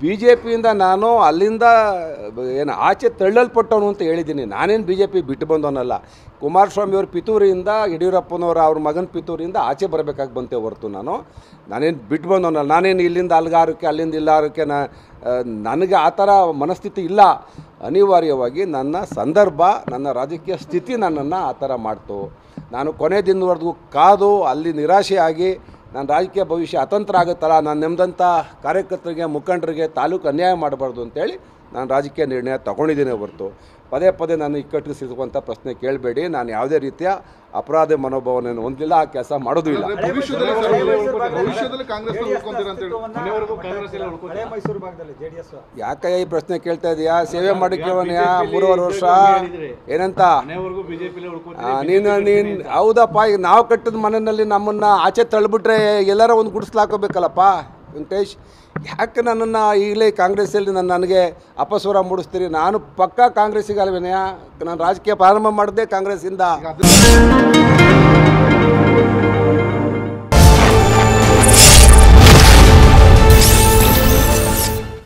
B J ಪಿಯಿಂದ ನಾನು ಅಲ್ಲಿಂದ ಏನು ಆಚೆ ತಳ್ಳಲ್ಪಟ್ಟವನು ಅಂತ ಹೇಳಿದ್ದೀನಿ. ನಾನೇನು ಬಿ ಜೆ ಪಿ ಬಿಟ್ಟು ಬಂದವನಲ್ಲ. ಕುಮಾರಸ್ವಾಮಿಯವ್ರ ಪಿತೂರಿಯಿಂದ, ಯಡಿಯೂರಪ್ಪನವರ ಅವ್ರ ಮಗನ ಪಿತೂರಿಯಿಂದ ಆಚೆ ಬರಬೇಕಾಗಿ ಬಂತೆ ಹೊರತು ನಾನೇನು ಬಿಟ್ಟು ಬಂದವನಲ್ಲ. ನಾನೇನು ಇಲ್ಲಿಂದ ಅಲ್ಲಿಗಾರಕ್ಕೆ ಅಲ್ಲಿಂದ ಇಲ್ಲಾರಕ್ಕೆ ನನಗೆ ಆ ಥರ ಮನಸ್ಥಿತಿ ಇಲ್ಲ. ಅನಿವಾರ್ಯವಾಗಿ ನನ್ನ ಸಂದರ್ಭ, ನನ್ನ ರಾಜಕೀಯ ಸ್ಥಿತಿ ನನ್ನನ್ನು ಆ ಥರ ಮಾಡ್ತು. ನಾನು ಕೊನೆ ದಿನದವರೆಗೂ ಕಾದು ಅಲ್ಲಿ ನಿರಾಶೆಯಾಗಿ ನನ್ನ ರಾಜಕೀಯ ಭವಿಷ್ಯ ಅತಂತ್ರ ಆಗುತ್ತಲ್ಲ, ನಾನು ನೆಮ್ಮದಂಥ ಕಾರ್ಯಕರ್ತರಿಗೆ, ಮುಖಂಡರಿಗೆ, ತಾಲೂಕು ಅನ್ಯಾಯ ಮಾಡಬಾರ್ದು ಅಂತೇಳಿ ನಾನು ರಾಜಕೀಯ ನಿರ್ಣಯ ತಗೊಂಡಿದ್ದೀನಿ ಹೊರತು ಪದೇ ಪದೇ ನಾನು ಇಕ್ಕಟ್ಟಿಗೆ ಸಿಗುವಂಥ ಪ್ರಶ್ನೆ ಕೇಳಬೇಡಿ. ನಾನು ಯಾವುದೇ ರೀತಿಯ ಅಪರಾಧ ಮನೋಭಾವನೆಯನ್ನು ಹೊಂದಿಲ್ಲ, ಆ ಕೆಲಸ ಮಾಡೋದು ಇಲ್ಲ. ಯಾಕಯ್ಯ ಈ ಪ್ರಶ್ನೆ ಕೇಳ್ತಾ ಇದೆಯಾ? ಸೇವೆ ಮಾಡಿಕೊಳ್ಳೋನ್ಯಾ 3.5 ವರ್ಷ ಏನಂತ ನೀನು ಹೌದಪ್ಪ. ಈಗ ನಾವು ಕಟ್ಟಿದ ಮನೆಯಲ್ಲಿ ನಮ್ಮನ್ನು ಆಚೆ ತಳ್ಳಿಬಿಟ್ರೆ ಎಲ್ಲರ ಒಂದು ಗುಡಿಸ್ಲಾಕೋಬೇಕಲ್ಲಪ್ಪ ವೆಂಕಟೇಶ್. ಯಾಕೆ ನನ್ನನ್ನು ಈಗಲೇ ಕಾಂಗ್ರೆಸ್ಸಲ್ಲಿ ನನಗೆ ಅಪಸ್ವರ ಮೂಡಿಸ್ತೀರಿ? ನಾನು ಪಕ್ಕಾ ಕಾಂಗ್ರೆಸ್ಸಿಗಲ್ವೇನೆಯಾ? ನಾನು ರಾಜಕೀಯ ಪ್ರಾರಂಭ ಮಾಡಿದೆ ಕಾಂಗ್ರೆಸ್ಸಿಂದ.